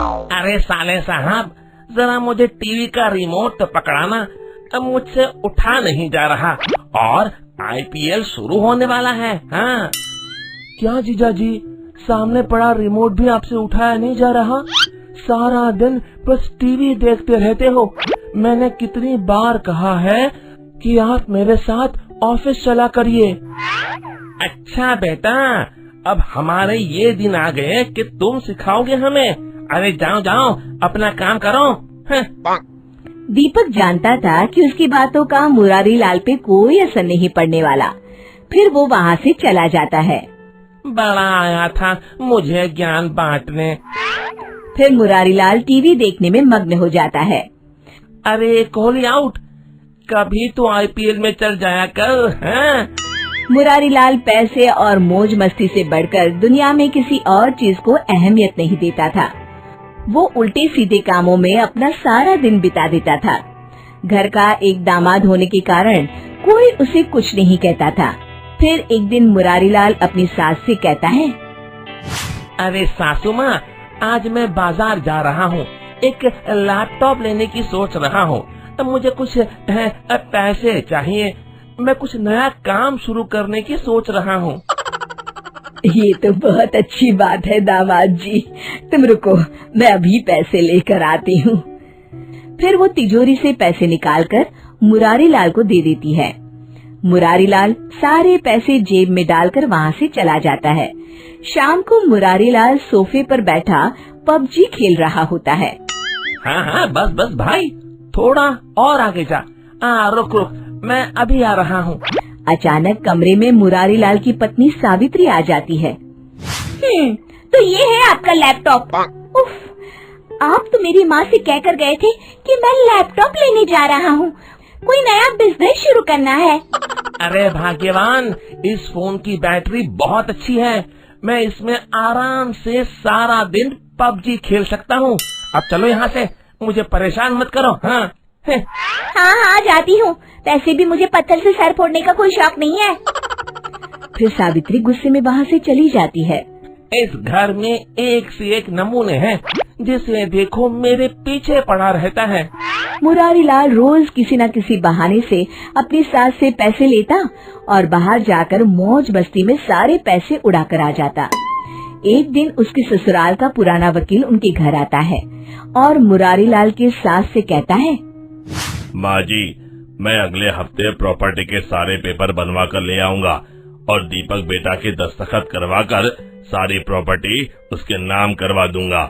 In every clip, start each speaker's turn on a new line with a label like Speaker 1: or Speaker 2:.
Speaker 1: अरे साले साहब, जरा मुझे टीवी का रिमोट तो पकड़ाना, अब मुझसे उठा नहीं जा रहा और आईपीएल शुरू होने वाला है। हाँ।
Speaker 2: क्या जीजाजी, सामने पड़ा रिमोट भी आपसे उठाया नहीं जा रहा? सारा दिन बस टीवी देखते रहते हो। मैंने कितनी बार कहा है कि आप मेरे साथ ऑफिस चला करिए।
Speaker 1: अच्छा बेटा, अब हमारे ये दिन आ गए कि तुम सिखाओगे हमें। अरे जाओ जाओ, अपना काम करो।
Speaker 3: दीपक जानता था कि उसकी बातों का मुरारी लाल पे कोई असर नहीं पड़ने वाला। फिर वो वहाँ से चला जाता है।
Speaker 1: बड़ा आया था मुझे ज्ञान बांटने।
Speaker 3: फिर मुरारी लाल टीवी देखने में मग्न हो जाता है।
Speaker 1: अरे कोहली आउट, कभी तो आईपीएल में चल जाया कर। हाँ?
Speaker 3: मुरारी लाल पैसे और मौज मस्ती से बढ़कर दुनिया में किसी और चीज को अहमियत नहीं देता था। वो उल्टे सीधे कामों में अपना सारा दिन बिता देता था। घर का एक दामाद होने के कारण कोई उसे कुछ नहीं कहता था। फिर एक दिन मुरारी लाल अपनी सास से कहता है,
Speaker 1: अरे सासू माँ, आज मैं बाजार जा रहा हूँ, एक लैपटॉप लेने की सोच रहा हूँ। अब मुझे कुछ पैसे चाहिए, मैं कुछ नया काम शुरू करने की सोच रहा हूँ।
Speaker 3: ये तो बहुत अच्छी बात है दामाद जी, तुम रुको, मैं अभी पैसे लेकर आती हूँ। फिर वो तिजोरी से पैसे निकालकर मुरारी लाल को दे देती है। मुरारी लाल सारे पैसे जेब में डालकर वहाँ से चला जाता है। शाम को मुरारी लाल सोफे पर बैठा पबजी खेल रहा होता है।
Speaker 1: हाँ हाँ, बस बस भाई, थोड़ा और आगे जा। रुक रुक, मैं अभी आ रहा हूँ।
Speaker 3: अचानक कमरे में मुरारी लाल की पत्नी सावित्री आ जाती है। तो ये है आपका लैपटॉप। उफ, आप तो मेरी माँ से कहकर गए थे कि मैं लैपटॉप लेने जा रहा हूँ, कोई नया बिजनेस शुरू करना है।
Speaker 1: अरे भाग्यवान, इस फोन की बैटरी बहुत अच्छी है, मैं इसमें आराम से सारा दिन पबजी खेल सकता हूँ। अब चलो यहाँ से, मुझे परेशान मत करो। हाँ
Speaker 3: हाँ जाती हूँ, वैसे भी मुझे पत्थर से सर फोड़ने का कोई शौक नहीं है। फिर सावित्री गुस्से में वहाँ से चली जाती है।
Speaker 1: इस घर में एक से एक नमूने हैं, जिसे देखो मेरे पीछे पड़ा रहता है।
Speaker 3: मुरारी लाल रोज किसी न किसी बहाने से अपनी सास से पैसे लेता और बाहर जाकर मौज मस्ती में सारे पैसे उड़ा कर आ जाता। एक दिन उसके ससुराल का पुराना वकील उनके घर आता है और मुरारी लाल की सास से कहता है,
Speaker 4: माँ जी, मैं अगले हफ्ते प्रॉपर्टी के सारे पेपर बनवा कर ले आऊंगा और दीपक बेटा के दस्तखत करवा कर सारी प्रॉपर्टी उसके नाम करवा दूंगा।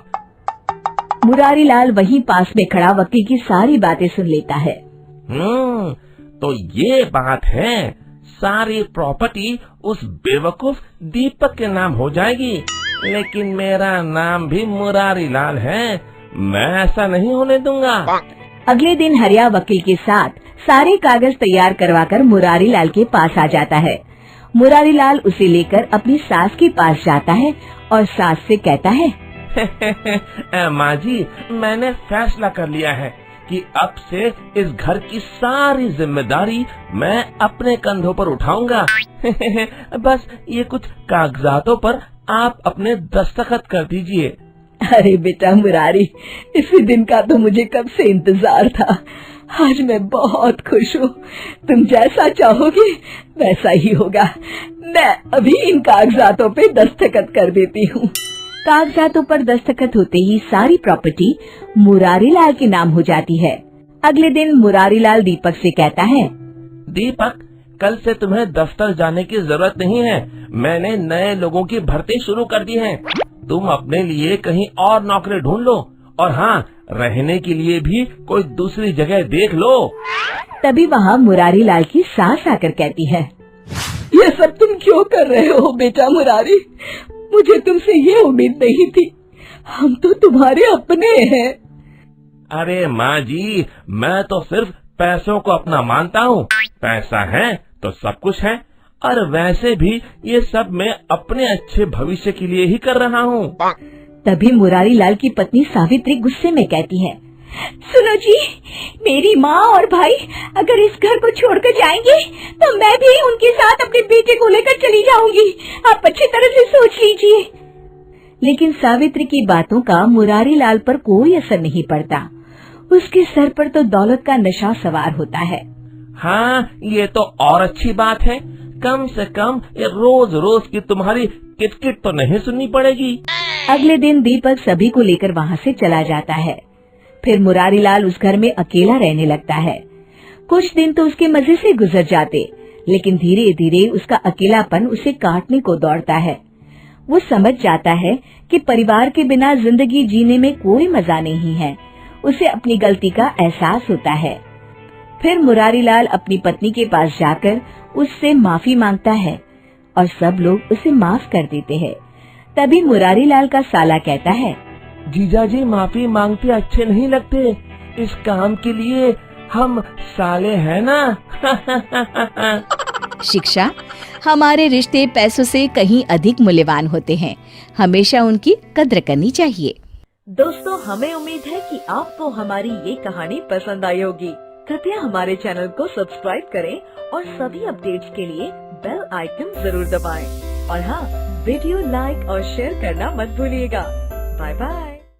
Speaker 3: मुरारी लाल वहीं पास में खड़ा वकील की सारी बातें सुन लेता है।
Speaker 1: तो ये बात है, सारी प्रॉपर्टी उस बेवकूफ दीपक के नाम हो जाएगी, लेकिन मेरा नाम भी मुरारी लाल है, मैं ऐसा नहीं होने दूंगा।
Speaker 3: अगले दिन हरिया वकील के साथ सारे कागज तैयार करवाकर मुरारी लाल के पास आ जाता है। मुरारी लाल उसे लेकर अपनी सास के पास जाता है और सास से कहता है,
Speaker 1: माँ जी, मैंने फैसला कर लिया है कि अब से इस घर की सारी जिम्मेदारी मैं अपने कंधों पर उठाऊंगा। बस ये कुछ कागजातों पर आप अपने दस्तखत कर दीजिए।
Speaker 3: अरे बेटा मुरारी, इसी दिन का तो मुझे कब से इंतजार था। आज मैं बहुत खुश हूँ, तुम जैसा चाहोगे वैसा ही होगा। मैं अभी इन कागजातों पे दस्तखत कर देती हूँ। कागजातों पर दस्तखत होते ही सारी प्रॉपर्टी मुरारी लाल के नाम हो जाती है। अगले दिन मुरारी लाल दीपक से कहता है,
Speaker 1: दीपक, कल से तुम्हें दफ्तर जाने की जरूरत नहीं है, मैंने नए लोगों की भर्ती शुरू कर दी है। तुम अपने लिए कहीं और नौकरी ढूंढ लो, और हाँ, रहने के लिए भी कोई दूसरी जगह देख लो।
Speaker 3: तभी वहाँ मुरारी लाल की सास आकर कहती है, ये सब तुम क्यों कर रहे हो बेटा मुरारी? मुझे तुमसे ये उम्मीद नहीं थी, हम तो तुम्हारे अपने हैं।
Speaker 1: अरे माँ जी, मैं तो सिर्फ पैसों को अपना मानता हूँ, पैसा है तो सब कुछ है, और वैसे भी ये सब मैं अपने अच्छे भविष्य के लिए ही कर रहा हूँ।
Speaker 3: तभी मुरारी लाल की पत्नी सावित्री गुस्से में कहती है, सुनो जी, मेरी माँ और भाई अगर इस घर को छोड़कर जाएंगे तो मैं भी उनके साथ अपने बेटे को लेकर चली जाऊंगी। आप अच्छी तरह से सोच लीजिए। लेकिन सावित्री की बातों का मुरारी लाल पर कोई असर नहीं पड़ता। उसके सर पर तो दौलत का नशा सवार होता है।
Speaker 2: हाँ, ये तो और अच्छी बात है। कम से कम ये रोज रोज की तुम्हारी किटकिट तो नहीं सुननी पड़ेगी।
Speaker 3: अगले दिन दीपक सभी को लेकर वहाँ से चला जाता है। फिर मुरारी लाल उस घर में अकेला रहने लगता है। कुछ दिन तो उसके मजे से गुजर जाते, लेकिन धीरे धीरे उसका अकेलापन उसे काटने को दौड़ता है। वो समझ जाता है कि परिवार के बिना जिंदगी जीने में कोई मजा नहीं है। उसे अपनी गलती का एहसास होता है। फिर मुरारी लाल अपनी पत्नी के पास जाकर उससे माफी मांगता है और सब लोग उसे माफ कर देते हैं। तभी मुरारी लाल का साला कहता है,
Speaker 2: जीजाजी माफी मांगते अच्छे नहीं लगते। इस काम के लिए हम साले हैं ना।
Speaker 5: शिक्षा, हमारे रिश्ते पैसों से कहीं अधिक मूल्यवान होते हैं। हमेशा उनकी कद्र करनी चाहिए।
Speaker 3: दोस्तों, हमें उम्मीद है कि आपको हमारी ये कहानी पसंद आई होगी। कृपया हमारे चैनल को सब्सक्राइब करें और सभी अपडेट्स के लिए बेल आइकन जरूर दबाएं। और हाँ, वीडियो लाइक और शेयर करना मत भूलिएगा। Bye bye.